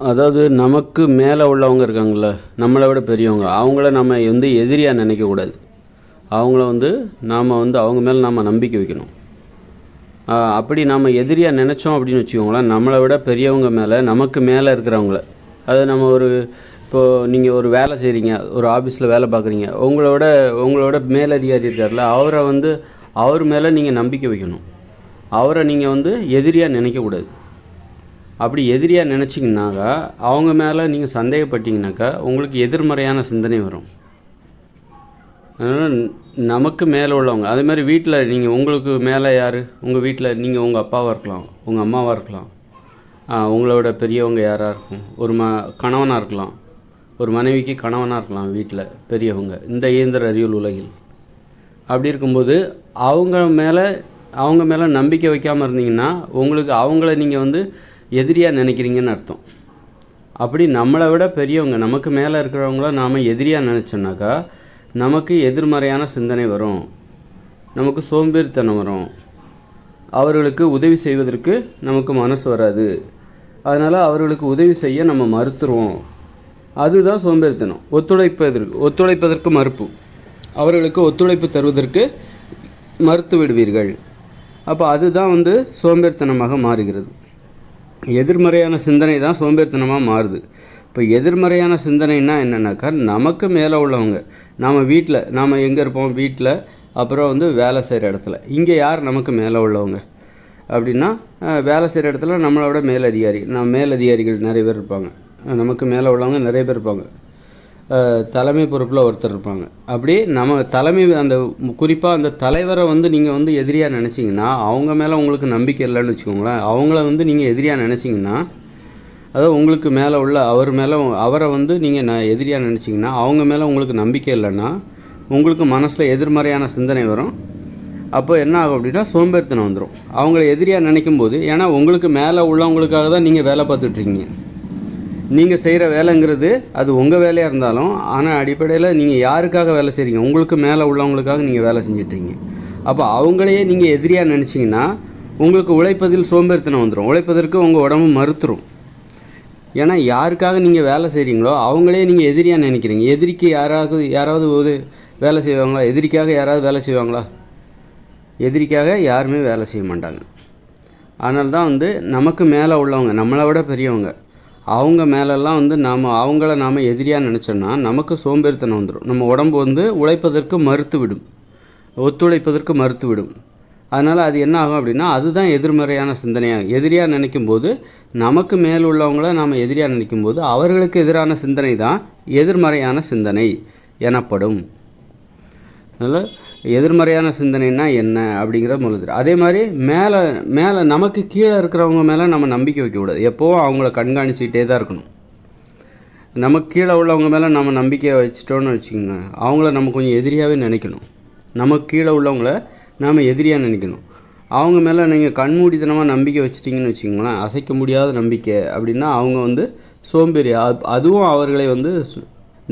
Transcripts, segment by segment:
அதாவது நமக்கு மேலே உள்ளவங்க இருக்காங்கள்ல, நம்மளை விட பெரியவங்க, அவங்கள நம்ம எதிரியாக நினைக்கக்கூடாது. அவங்கள நாம் அவங்க மேலே நாம் நம்பிக்கை வைக்கணும். அப்படி நாம் எதிரியாக நினச்சோம் அப்படின்னு வச்சுக்கோங்களேன், நம்மளை விட பெரியவங்க மேலே, நமக்கு மேலே இருக்கிறவங்கள, அது நம்ம இப்போது நீங்கள் ஒரு வேலை செய்கிறீங்க, ஒரு ஆஃபீஸில் வேலை பார்க்குறீங்க, உங்களோட மேலதிகாரி இருக்கார்ல, அவர் மேலே நீங்கள் நம்பிக்கை வைக்கணும். அவரை நீங்கள் எதிரியாக நினைக்கக்கூடாது. அப்படி எதிரியாக நினச்சிங்கனாக்கா, அவங்க மேலே நீங்கள் சந்தேகப்பட்டீங்கனாக்கா உங்களுக்கு எதிர்மறையான சிந்தனை வரும். அதனால் நமக்கு மேலே உள்ளவங்க, அதே மாதிரி வீட்டில் நீங்கள் உங்களுக்கு மேலே யார், உங்கள் வீட்டில் நீங்கள் உங்கள் அப்பாவாக இருக்கலாம், உங்கள் அம்மாவாக இருக்கலாம், உங்களோட பெரியவங்க யாராக இருக்கும், ஒரு கணவனாக இருக்கலாம், ஒரு மனைவிக்கு கணவனாக இருக்கலாம், வீட்டில் பெரியவங்க இந்த இயந்திர அறிவியல் உலகில். அப்படி இருக்கும்போது அவங்க மேலே நம்பிக்கை வைக்காமல் இருந்தீங்கன்னா உங்களுக்கு அவங்கள நீங்கள் எதிரியாக நினைக்கிறீங்கன்னு அர்த்தம். அப்படி நம்மளை விட பெரியவங்க, நமக்கு மேலே இருக்கிறவங்கள நாம் எதிரியாக நினச்சோன்னாக்கா நமக்கு எதிர்மறையான சிந்தனை வரும், நமக்கு சோம்பேறித்தனம் வரும், அவர்களுக்கு உதவி செய்வதற்கு நமக்கு மனசு வராது. அதனால் அவர்களுக்கு உதவி செய்ய நம்ம மறுத்துருவோம். அதுதான் சோம்பேறித்தனம். ஒத்துழைப்பதற்கு மறுப்பு, அவர்களுக்கு ஒத்துழைப்பு தருவதற்கு மறுத்து விடுவீர்கள். அப்போ அதுதான் சோம்பேறித்தனமாக மாறுகிறது. எதிர்மறையான சிந்தனை தான் சோம்பேறித்தனமாக மாறுது. இப்போ எதிர்மறையான சிந்தனைன்னா என்னென்னாக்கா, நமக்கு மேலே உள்ளவங்க, நாம் எங்கே இருப்போம், வீட்டில், அப்புறம் வேலை செய்கிற இடத்துல. இங்கே யார் நமக்கு மேலே உள்ளவங்க அப்படின்னா, வேலை செய்கிற இடத்துல நம்மளோட மேலதிகாரிகள் நிறைய பேர் இருப்பாங்க, நமக்கு மேலே உள்ளவங்க நிறைய பேர் இருப்பாங்க, தலைமை பொறுப்பில் ஒருத்தர் இருப்பாங்க. அப்படி நம்ம குறிப்பாக அந்த தலைவரை நீங்கள் எதிரியாக நினச்சிங்கன்னா, அவங்க மேலே உங்களுக்கு நம்பிக்கை இல்லைன்னு வச்சுக்கோங்களேன். அவங்கள நீங்கள் எதிரியாக நினச்சிங்கன்னா, அதாவது உங்களுக்கு மேலே உள்ள அவரை நீங்கள் எதிரியாக நினச்சிங்கன்னா, அவங்க மேலே உங்களுக்கு நம்பிக்கை இல்லைன்னா உங்களுக்கு மனசில் எதிர்மறையான சிந்தனை வரும். அப்போ என்ன ஆகும் அப்படின்னா, சோம்பேறித்தனம் வந்துடும். அவங்கள எதிரியாக நினைக்கும் போது, ஏன்னா உங்களுக்கு மேலே உள்ளவங்களுக்காக தான் நீங்கள் வேலை பார்த்துட்ருக்கீங்க. நீங்கள் செய்கிற வேலைங்கிறது அது உங்கள் வேலையாக இருந்தாலும், ஆனால் அடிப்படையில் நீங்கள் யாருக்காக வேலை செய்கிறீங்க, உங்களுக்கு மேலே உள்ளவங்களுக்காக நீங்கள் வேலை செஞ்சிட்ருக்கீங்க. அப்போ அவங்களையே நீங்கள் எதிரியாக நினச்சிங்கன்னா உங்களுக்கு உழைப்பதில் சோம்பேறித்தனம் வந்துடும். உழைப்பதற்கு உங்கள் உடம்பு மறுத்துரும். ஏன்னா யாருக்காக நீங்கள் வேலை செய்கிறீங்களோ அவங்களே நீங்கள் எதிரியாக நினைக்கிறீங்க. எதிரிக்கு யாராவது வேலை செய்வாங்களா? எதிரிக்காக யாராவது வேலை செய்வாங்களா? எதிரிக்காக யாருமே வேலை செய்ய மாட்டாங்க. அதனால தான் நமக்கு மேலே உள்ளவங்க, நம்மளை விட பெரியவங்க, அவங்க மேலெல்லாம் அவங்கள நாம் எதிரியாக நினச்சோன்னா நமக்கு சோம்பேறித்தனம் வந்துடும். நம்ம உடம்பு உழைப்பதற்கு மறுத்துவிடும், ஒத்துழைப்பதற்கு மறுத்துவிடும். அதனால் அது என்ன ஆகும் அப்படின்னா, அதுதான் எதிர்மறையான சிந்தனையாக. எதிரியாக நினைக்கும்போது, நமக்கு மேல் உள்ளவங்கள நாம் எதிரியாக நினைக்கும்போது அவர்களுக்கு எதிரான சிந்தனை தான் எதிர்மறையான சிந்தனை எனப்படும். அதனால் எதிர்மறையான சிந்தனைன்னா என்ன அப்படிங்கிற முதல்ல. அதே மாதிரி மேலே நமக்கு கீழே இருக்கிறவங்க மேலே நம்ம நம்பிக்கை வைக்கக்கூடாது. எப்போவும் அவங்கள கண்காணிச்சிக்கிட்டே தான் இருக்கணும். நமக்கு கீழே உள்ளவங்க மேலே நம்ம நம்பிக்கையை வச்சிட்டோன்னு வச்சுக்கோங்க, அவங்கள நம்ம கொஞ்சம் எதிரியாகவே நினைக்கணும். நமக்கு கீழே உள்ளவங்கள நாம் எதிரியாக நினைக்கணும். அவங்க மேலே நீங்கள் கண்மூடித்தனமாக நம்பிக்கை வச்சிட்டிங்கன்னு வச்சுக்கோங்களேன், அசைக்க முடியாத நம்பிக்கை அப்படின்னா அவங்க சோம்பேறி. அதுவும் அவர்களை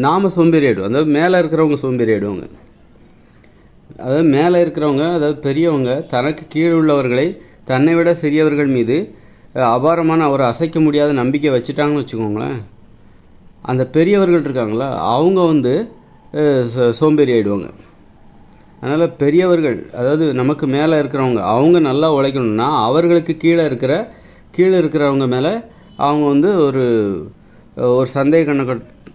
நாம் சோம்பேறி ஆகிடுவோம். அதாவது மேலே இருக்கிறவங்க சோம்பேறி ஆகிடுவாங்க. அதாவது மேலே இருக்கிறவங்க, அதாவது பெரியவங்க, தனக்கு கீழே உள்ளவர்களை, தன்னை விட சிறியவர்கள் மீது அபாரமான ஒரு அசைக்க முடியாத நம்பிக்கை வச்சுட்டாங்கன்னு வச்சுக்கோங்களேன், அந்த பெரியவர்கள் இருக்காங்களா அவங்க சோம்பேறி ஆகிடுவாங்க. அதனால் பெரியவர்கள், அதாவது நமக்கு மேலே இருக்கிறவங்க, அவங்க நல்லா உழைக்கணும்னா அவர்களுக்கு கீழே இருக்கிறவங்க மேலே அவங்க ஒரு சந்தேக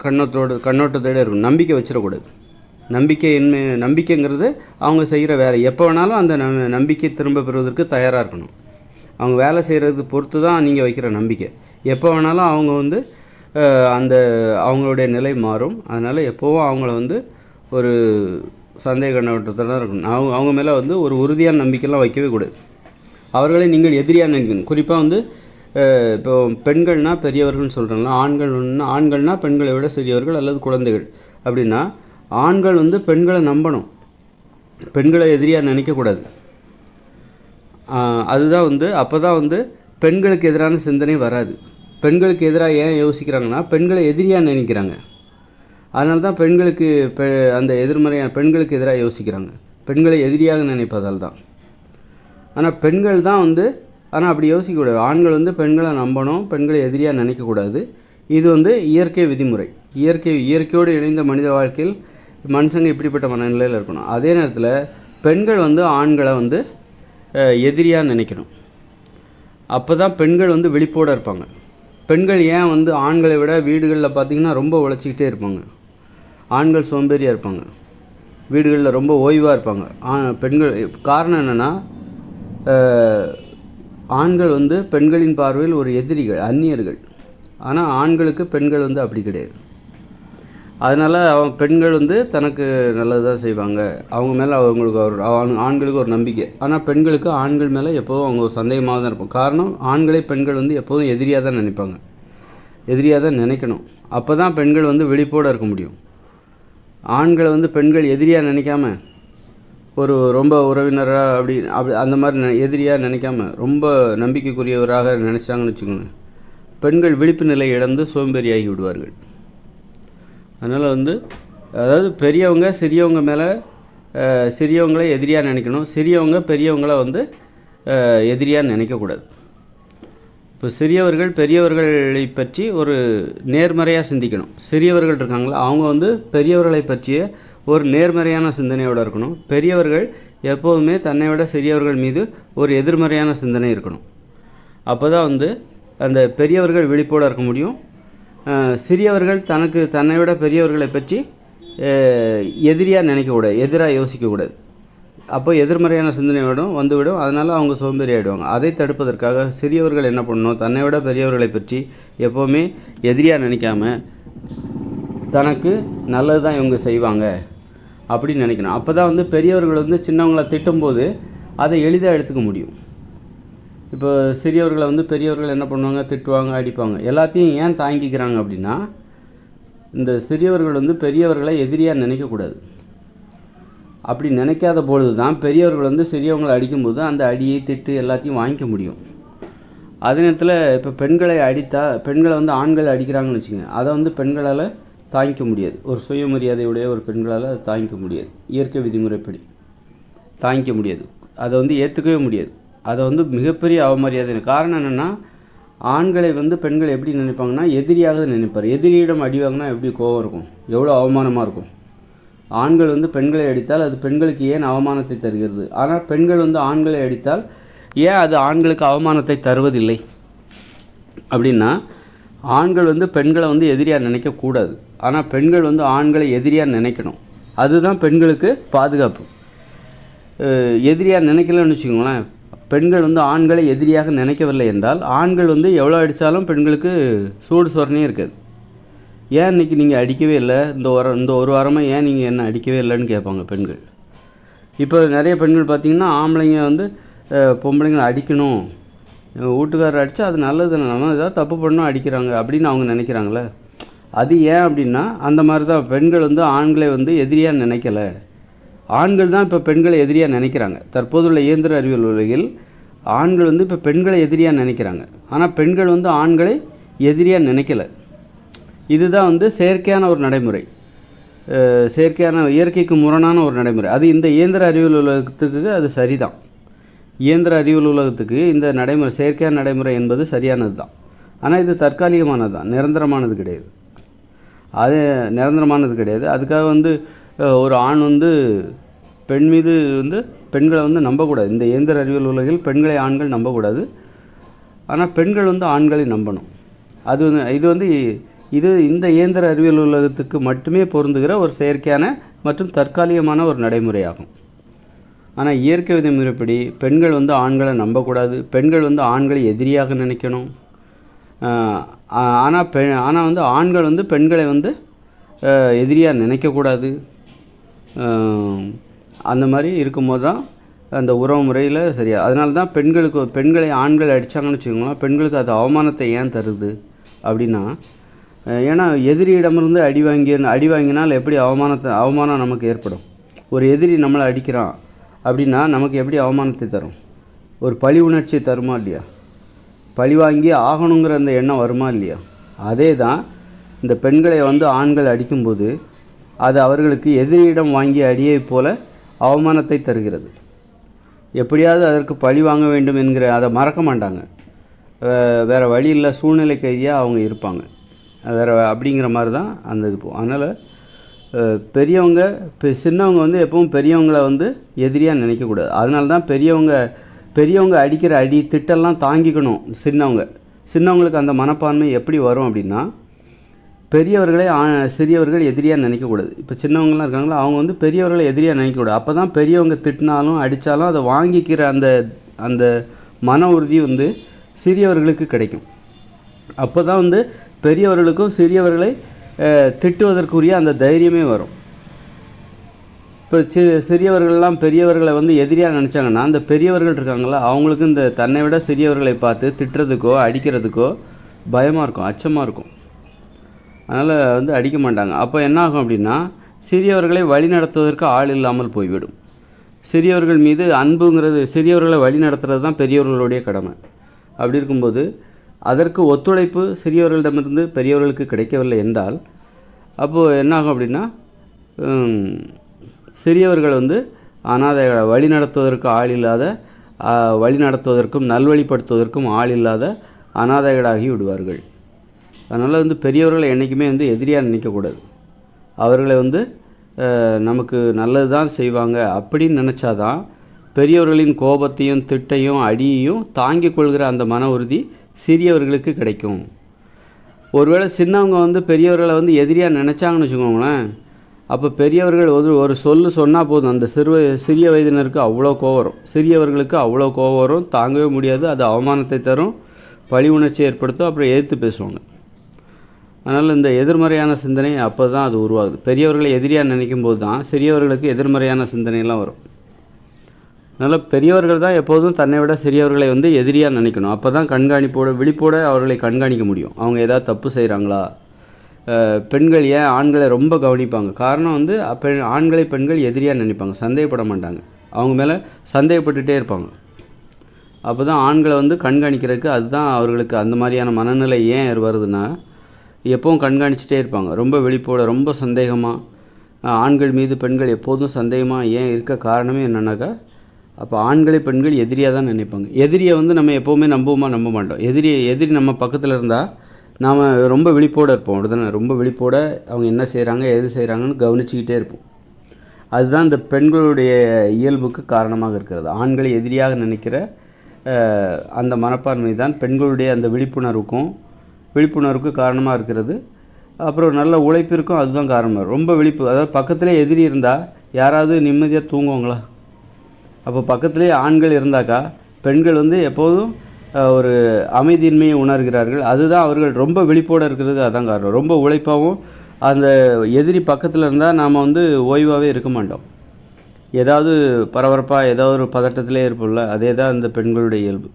கண்ணோட்டத்தோடு இருக்கணும். நம்பிக்கை வச்சிடக்கூடாது. நம்பிக்கைங்கிறது அவங்க செய்கிற வேலை. எப்போ வேணாலும் அந்த நம்பிக்கை திரும்ப பெறுவதற்கு தயாராக இருக்கணும். அவங்க வேலை செய்கிறது பொறுத்து தான் நீங்கள் வைக்கிற நம்பிக்கை. எப்போ வேணாலும் அவங்க அவங்களுடைய நிலை மாறும். அதனால் எப்போவும் அவங்கள ஒரு சந்தேக கண்ணோட்டத்தில் தான் இருக்கணும். அவங்க மேலே ஒரு உறுதியான நம்பிக்கைலாம் வைக்கவே கூடாது. அவர்களை நீங்கள் எதிரியாக நினைக்கணும். குறிப்பாக இப்போ பெண்கள்னால் பெரியவர்கள்னு சொல்கிறாங்களா, ஆண்கள்னால் பெண்களை விட சிறியவர்கள் அல்லது குழந்தைகள் அப்படின்னா, ஆண்கள் பெண்களை நம்பணும், பெண்களை எதிரியாக நினைக்கக்கூடாது. அதுதான் அப்போ தான் பெண்களுக்கு எதிரான சிந்தனை வராது. பெண்களுக்கு எதிராக ஏன் யோசிக்கிறாங்கன்னா, பெண்களை எதிரியாக நினைக்கிறாங்க. அதனால தான் பெண்களுக்கு அந்த எதிர்மறையான பெண்களுக்கு எதிராக யோசிக்கிறாங்க, பெண்களை எதிரியாக நினைப்பதால் தான். ஆனால் பெண்கள் தான் ஆனால் அப்படி யோசிக்கக்கூடாது. ஆண்கள் பெண்களை நம்பணும், பெண்களை எதிரியாக நினைக்கக்கூடாது. இது வந்து இயற்கை விதிமுறை. இயற்கையோடு இணைந்த மனித வாழ்க்கையில் மனுஷங்க இப்படிப்பட்ட மனநிலையில் இருக்கணும். அதே நேரத்தில் பெண்கள் வந்து ஆண்களை வந்து எதிரியாக நினைக்கணும். அப்போ தான் பெண்கள் வந்து விழிப்போடு இருப்பாங்க. பெண்கள் ஏன் வந்து ஆண்களை விட வீடுகளில் பார்த்திங்கன்னா ரொம்ப உழைச்சிக்கிட்டே இருப்பாங்க. ஆண்கள் சோம்பேறியாக இருப்பாங்க, வீடுகளில் ரொம்ப ஓய்வாக இருப்பாங்க. பெண்கள் காரணம் என்னென்னா, ஆண்கள் வந்து பெண்களின் பார்வையில் ஒரு எதிரிகள், அந்நியர்கள். ஆனால் ஆண்களுக்கு பெண்கள் வந்து அப்படி கிடையாது. அதனால் பெண்கள் வந்து தனக்கு நல்லது தான் செய்வாங்க. அவங்க மேலே அவங்களுக்கு ஆண்களுக்கு ஒரு நம்பிக்கை. ஆனால் பெண்களுக்கு ஆண்கள் மேலே எப்போதும் அவங்க ஒரு சந்தேகமாக தான் இருக்கும். காரணம், ஆண்களை பெண்கள் வந்து எப்போதும் எதிரியாக தான் நினைப்பாங்க, எதிரியாக தான் நினைக்கணும். அப்போ தான் பெண்கள் வந்து விழிப்போடு இருக்க முடியும். ஆண்களை வந்து பெண்கள் எதிரியாக நினைக்காம, ஒரு ரொம்ப உறவினராக அப்படி அந்த மாதிரி எதிரியாக நினைக்காம ரொம்ப நம்பிக்கைக்குரியவராக நினச்சாங்கன்னு வச்சுக்கோங்க, பெண்கள் விழிப்பு நிலை இழந்து சோம்பேறியாகி விடுவார்கள். அதனால் வந்து அதாவது பெரியவங்க சிறியவங்க மேலே சிறியவங்களை எதிரியாக நினைக்கணும், சிறியவங்க பெரியவங்களை வந்து எதிரியாக நினைக்கக்கூடாது. இப்போ சிறியவர்கள் பெரியவர்களை பற்றி ஒரு நேர்மறையாக சிந்திக்கணும். சிறியவர்கள் இருக்காங்களா, அவங்க வந்து பெரியவர்களை பற்றிய ஒரு நேர்மறையான சிந்தனையோடு இருக்கணும். பெரியவர்கள் எப்போதுமே தன்னை விட சிறியவர்கள் மீது ஒரு எதிர்மறையான சிந்தனை இருக்கணும். அப்போ தான் வந்து அந்த பெரியவர்கள் விழிப்போடு இருக்க முடியும். சிறியவர்கள் தன்னை விட பெரியவர்களை பற்றி எதிரியாக நினைக்கக்கூடாது, எதிராக யோசிக்கக்கூடாது. அப்போ எதிர்மறையான சிந்தனையோடும் வந்துவிடும். அதனால் அவங்க சோம்பேறி ஆகிடுவாங்க. அதை தடுப்பதற்காக சிறியவர்கள் என்ன பண்ணணும், தன்னை விட பெரியவர்களை பற்றி எப்போவுமே எதிரியாக நினைக்காம தனக்கு நல்லது தான் இவங்க செய்வாங்க அப்படின்னு நினைக்கணும். அப்போ தான் வந்து பெரியவர்கள் வந்து சின்னவங்களை திட்டும்போது அதை எளிதாக எடுத்துக்க முடியும். இப்போ சிறியவர்களை வந்து பெரியவர்கள் என்ன பண்ணுவாங்க, திட்டுவாங்க, அடிப்பாங்க. எல்லாத்தையும் ஏன் தாங்கிக்கிறாங்க அப்படின்னா, இந்த சிறியவர்கள் வந்து பெரியவர்களை எதிரியாக நினைக்கக்கூடாது. அப்படி நினைக்காத பொழுது தான் பெரியவர்கள் வந்து சிறியவங்களை அடிக்கும்போது அந்த அடியை திட்டு எல்லாத்தையும் வாங்கிக்க முடியும். அதே நேரத்தில் இப்போ பெண்களை வந்து ஆண்கள் அடிக்கிறாங்கன்னு வச்சுக்கோங்க, அதை வந்து பெண்களால் தாங்கிக்க முடியாது. ஒரு சுயமரியாதையுடைய ஒரு பெண்களால் அதை தாங்கிக்க முடியாது. இயற்கை விதிமுறைப்படி தாங்கிக்க முடியாது. அதை வந்து ஏற்றுக்கவே முடியாது. அதை வந்து மிகப்பெரிய அவமரியாதை. காரணம் என்னென்னா, ஆண்களை வந்து பெண்கள் எப்படி நினைப்பாங்கன்னா எதிரியாக நினைப்பார். எதிரியிடம் அடி வாங்கினா எப்படி கோவம் இருக்கும், எவ்வளோ அவமானமாக இருக்கும். ஆண்கள் வந்து பெண்களை அடித்தால் அது பெண்களுக்கு ஏன் அவமானத்தை தருகிறது, ஆனால் பெண்கள் வந்து ஆண்களை அடித்தால் ஏன் அது ஆண்களுக்கு அவமானத்தை தருவதில்லை அப்படின்னா, ஆண்கள் வந்து பெண்களை வந்து எதிரியாக நினைக்கக்கூடாது, ஆனால் பெண்கள் வந்து ஆண்களை எதிரியாக நினைக்கணும். அதுதான் பெண்களுக்கு பாதுகாப்பு. எதிரியாக நினைக்கலன்னு வச்சுக்கோங்களேன், பெண்கள் வந்து ஆண்களை எதிரியாக நினைக்கவில்லை என்றால் ஆண்கள் வந்து எவ்வளோ அடித்தாலும் பெண்களுக்கு சூடு சொரணையே இருக்காது. ஏன் இன்றைக்கி நீங்கள் அடிக்கவே இல்லை, இந்த ஒரு வாரமாக ஏன் நீங்கள் என்ன அடிக்கவே இல்லைன்னு கேட்பாங்க பெண்கள். இப்போ நிறைய பெண்கள் பார்த்திங்கன்னா, ஆம்பளைங்க வந்து பொம்பளைங்களை அடிக்கணும், வீட்டுக்காரர் அடித்தா அது நல்லது, நம்ம ஏதாவது தப்பு பண்ணணும் அடிக்கிறாங்க அப்படின்னு அவங்க நினைக்கிறாங்களே. அது ஏன் அப்படின்னா, அந்த மாதிரி தான் பெண்கள் வந்து ஆண்களை வந்து எதிரியாக நினைக்கலை. ஆண்கள் தான் இப்போ பெண்களை எதிரியாக நினைக்கிறாங்க. தற்போதுள்ள இயந்திர அறிவியல் உலகில் ஆண்கள் வந்து இப்போ பெண்களை எதிரியாக நினைக்கிறாங்க, ஆனால் பெண்கள் வந்து ஆண்களை எதிரியாக நினைக்கலை. இதுதான் வந்து செயற்கையான ஒரு நடைமுறை, செயற்கையான இயற்கைக்கு முரணான ஒரு நடைமுறை. அது இந்த இயந்திர அறிவியல் உலகத்துக்கு அது சரிதான். இயந்திர அறிவியல் உலகத்துக்கு இந்த நடைமுறை, செயற்கையான நடைமுறை என்பது சரியானது தான். ஆனால் இது தற்காலிகமானது தான், நிரந்தரமானது கிடையாது. அது நிரந்தரமானது கிடையாது. அதுக்காக வந்து ஒரு ஆண் வந்து பெண் மீது வந்து பெண்களை வந்து நம்பக்கூடாது. இந்த இயந்திர அறிவியல் உலகில் பெண்களை ஆண்கள் நம்பக்கூடாது, ஆனால் பெண்கள் வந்து ஆண்களை நம்பணும். இது இந்த இயந்திர அறிவியல் உலகத்துக்கு மட்டுமே பொருந்துகிற ஒரு செயற்கையான மற்றும் தற்காலிகமான ஒரு நடைமுறையாகும். ஆனால் இயற்கை விதிமுறைப்படி பெண்கள் வந்து ஆண்களை நம்பக்கூடாது, பெண்கள் வந்து ஆண்களை எதிரியாக நினைக்கணும். ஆனால் வந்து ஆண்கள் வந்து பெண்களை வந்து எதிரியாக நினைக்கக்கூடாது. அந்த மாதிரி இருக்கும்போது தான் அந்த உறவு முறையில் சரியா. அதனால தான் பெண்களை ஆண்கள் அடித்தாங்கன்னு வச்சுக்கோங்களேன், பெண்களுக்கு அது அவமானத்தை ஏன் தருது அப்படின்னா, ஏன்னா எதிரியிடமிருந்து அடி வாங்கினால் எப்படி அவமானம் நமக்கு ஏற்படும். ஒரு எதிரி நம்மளை அடிக்கிறான் அப்படின்னா நமக்கு எப்படி அவமானத்தை தரும், ஒரு பழி உணர்ச்சியை தருமா இல்லையா, பழி வாங்கி ஆகணுங்கிற அந்த எண்ணம் வருமா இல்லையா. அதே தான் இந்த பெண்களை வந்து ஆண்கள் அடிக்கும்போது அது அவர்களுக்கு எதிரியிடம் வாங்கிய அடியை போல அவமானத்தை தருகிறது. எப்படியாவது அதற்கு பழி வாங்க வேண்டும் என்கிற அதை மறக்க மாட்டாங்க. வேறு வழி இல்லை, சூழ்நிலை கைதியாக அவங்க இருப்பாங்க. வேறு அப்படிங்கிற மாதிரி தான் அந்த இது போகும். அதனால் பெரியவங்க சின்னவங்க வந்து எப்பவும் பெரியவங்களை வந்து எதிரியாக நினைக்கக்கூடாது. அதனால தான் பெரியவங்க அடிக்கிற அடி திட்டெல்லாம் தாங்கிக்கணும். சின்னவங்களுக்கு அந்த மனப்பான்மை எப்படி வரும் அப்படின்னா, பெரியவர்களே சிறியவர்கள் எதிரியாக நினைக்கக்கூடாது. இப்போ சின்னவங்களாம் இருக்காங்களா, அவங்க வந்து பெரியவர்களை எதிரியாக நினைக்கக்கூடாது. அப்போ தான் பெரியவங்க திட்டினாலும் அடித்தாலும் அதை வாங்கிக்கிற அந்த மன உறுதி வந்து சிறியவர்களுக்கு கிடைக்கும். அப்போ தான் வந்து பெரியவர்களுக்கும் சிறியவர்களை திட்டுவதற்குரிய அந்த தைரியமே வரும். இப்போ சிறியவர்கள்லாம் பெரியவர்களை வந்து எதிரியாக நினச்சாங்கன்னா, அந்த பெரியவர்கள் இருக்காங்களா அவங்களுக்கு இந்த தன்னை விட சிறியவர்களை பார்த்து திட்டுறதுக்கோ அடிக்கிறதுக்கோ பயமாக இருக்கும், அச்சமாக இருக்கும். அதனால் வந்து அடிக்க மாட்டாங்க. அப்போ என்ன ஆகும் அப்படின்னா, சிறியவர்களை வழி நடத்துவதற்கு ஆள் இல்லாமல் போய்விடும். சிறியவர்கள் மீது அன்புங்கிறது, சிறியவர்களை வழி நடத்துறது தான் பெரியவர்களுடைய கடமை. அப்படி இருக்கும்போது அதற்கு ஒத்துழைப்பு சிறியவர்களிடமிருந்து பெரியவர்களுக்கு கிடைக்கவில்லை என்றால், அப்போது என்னாகும் அப்படின்னா, சிறியவர்கள் வந்து அனாதைகளை வழி நடத்துவதற்கு ஆள் இல்லாத, வழி நடத்துவதற்கும் நல்வழிப்படுத்துவதற்கும் ஆள் இல்லாத அனாதைகளாகி விடுவார்கள். அதனால் வந்து பெரியவர்களை என்றைக்குமே வந்து எதிரியாக நினைக்கக்கூடாது. அவர்களை வந்து நமக்கு நல்லது தான் செய்வாங்க அப்படின்னு நினச்சாதான் பெரியவர்களின் கோபத்தையும் திட்டையும் அடியையும் தாங்கிக் கொள்கிற அந்த மன உறுதி சிறியவர்களுக்கு கிடைக்கும். ஒருவேளை சின்னவங்க வந்து பெரியவர்களை வந்து எதிரியாக நினச்சாங்கன்னு வச்சுக்கோங்களேன், அப்போ பெரியவர்கள் ஒரு சொன்னால் போதும், அந்த சிறிய வயதினருக்கு அவ்வளோ கோவம் வரும், சிறியவர்களுக்கு அவ்வளோ கோவம் வரும், தாங்கவே முடியாது. அது அவமானத்தை தரும், பழி உணர்ச்சி ஏற்படுத்தும், அப்புறம் எதிர்த்து பேசுவாங்க. அதனால் இந்த எதிர்மறையான சிந்தனை அப்போ தான் அது உருவாகுது. பெரியவர்களை எதிரியாக நினைக்கும் போது தான் சிறியவர்களுக்கு எதிர்மறையான சிந்தனையெல்லாம் வரும். அதனால் பெரியவர்கள் தான் எப்போதும் தன்னை விட சிறியவர்களை வந்து எதிரியாக நினைக்கணும். அப்போ தான் விழிப்போடு அவர்களை கண்காணிக்க முடியும். அவங்க ஏதாவது தப்பு செய்கிறாங்களா. பெண்கள் ஏன் ஆண்களை ரொம்ப கவனிப்பாங்க, காரணம் வந்து ஆண்களை பெண்கள் எதிரியாக நினைப்பாங்க, சந்தேகப்பட மாட்டாங்க, அவங்க மேலே சந்தேகப்பட்டுகிட்டே இருப்பாங்க. அப்போ தான் ஆண்களை வந்து கண்காணிக்கிறதுக்கு, அதுதான் அவர்களுக்கு அந்த மாதிரியான மனநிலை ஏன் வருதுன்னா, எப்பவும் கண்காணிச்சிட்டே இருப்பாங்க, ரொம்ப விழிப்போட, ரொம்ப சந்தேகமாக. ஆண்கள் மீது பெண்கள் எப்போதும் சந்தேகமாக ஏன் இருக்க காரணமே என்னன்னாக்கா, அப்போ ஆண்களை பெண்கள் எதிரியாக தான் நினைப்பாங்க. எதிரியை வந்து நம்ம எப்போவுமே நம்ப மாட்டோம். எதிரி நம்ம பக்கத்தில் இருந்தால் நாம் ரொம்ப விழிப்போடு இருப்போம். அப்படிதானே, ரொம்ப விழிப்போடு அவங்க என்ன செய்கிறாங்க எது செய்கிறாங்கன்னு கவனிச்சிக்கிட்டே இருப்போம். அதுதான் இந்த பெண்களுடைய இயல்புக்கு காரணமாக இருக்கிறது. ஆண்களை எதிரியாக நினைக்கிற அந்த மனப்பான்மை தான் பெண்களுடைய அந்த விழிப்புணர்வுக்கு காரணமாக இருக்கிறது. அப்புறம் நல்ல உழைப்பிற்கும் அதுதான் காரணமாக. ரொம்ப விழிப்பு, அதாவது பக்கத்துலேயே எதிரி இருந்தால் யாராவது நிம்மதியாக தூங்குவாங்களா? அப்போ பக்கத்துலேயே ஆண்கள் இருந்தாக்கா பெண்கள் வந்து எப்போதும் ஒரு அமைதியின்மையை உணர்கிறார்கள். அதுதான் அவர்கள் ரொம்ப விழிப்போடு இருக்கிறது, அதான் காரணம். ரொம்ப உழைப்பாகவும் அந்த எதிரி பக்கத்தில் இருந்தால் நாம் வந்து ஓய்வாகவே இருக்க மாட்டோம். ஏதாவது பரபரப்பாக ஏதாவது ஒரு பதட்டத்திலே இருப்போம்ல, அதே தான் இந்த பெண்களுடைய இயல்பு.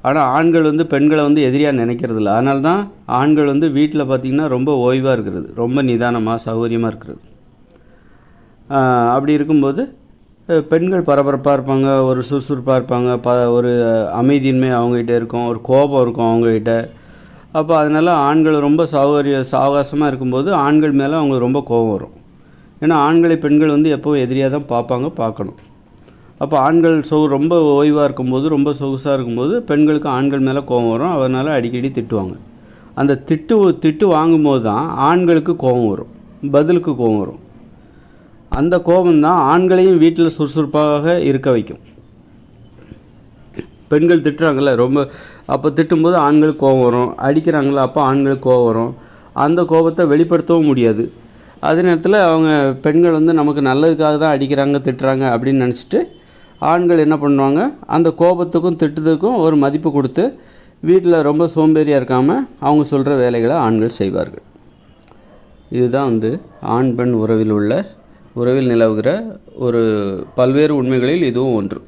ஆனால் ஆண்கள் வந்து பெண்களை வந்து எதிரியாக நினைக்கிறதில்ல. அதனால தான் ஆண்கள் வந்து வீட்டில் பார்த்திங்கன்னா ரொம்ப ஓய்வாக இருக்கிறது, ரொம்ப நிதானமாக சௌகரியமாக இருக்கிறது. அப்படி இருக்கும்போது பெண்கள் பரபரப்பாக இருப்பாங்க, ஒரு சுறுசுறுப்பாக இருப்பாங்க, ஒரு அமைதியின்மை அவங்ககிட்ட இருக்கும், ஒரு கோபம் இருக்கும் அவங்ககிட்ட. அப்போ அதனால் ஆண்கள் ரொம்ப சாவகாசமாக இருக்கும்போது ஆண்கள் மேலே அவங்களுக்கு ரொம்ப கோபம் வரும். ஏன்னா ஆண்களை பெண்கள் வந்து எப்போவும் எதிரியாக தான் பார்க்கணும். அப்போ ஆண்கள் ரொம்ப ஓய்வாக இருக்கும்போது, ரொம்ப சொகுசாக இருக்கும்போது பெண்களுக்கு ஆண்கள் மேலே கோபம் வரும். அதனால் அடிக்கடி திட்டுவாங்க. அந்த திட்டு வாங்கும்போது தான் ஆண்களுக்கு கோபம் வரும், பதிலுக்கு கோபம் வரும். அந்த கோபம்தான் ஆண்களையும் வீட்டில் சுறுசுறுப்பாக இருக்க வைக்கும். பெண்கள் திட்டுறாங்கள்ல ரொம்ப, அப்போ திட்டும்போது ஆண்களுக்கு கோபம் வரும், அடிக்கிறாங்களா அப்போ ஆண்களுக்கு கோபம் வரும். அந்த கோபத்தை வெளிப்படுத்தவும் முடியாது. அதே நேரத்தில் அவங்க பெண்கள் வந்து நமக்கு நல்லதுக்காக தான் அடிக்கிறாங்க திட்டுறாங்க அப்படின்னு நினச்சிட்டு ஆண்கள் என்ன பண்ணுவாங்க, அந்த கோபத்துக்கும் திட்டுறதுக்கும் ஒரு மதிப்பு கொடுத்து வீட்டில் ரொம்ப சோம்பேறியாக இருக்காமல் அவங்க சொல்கிற வேலைகளை ஆண்கள் செய்வார்கள். இதுதான் வந்து ஆண் பெண் உறவில் நிலவுகிற ஒரு பல்வேறு உண்மைகளில் இதுவும் ஒன்று.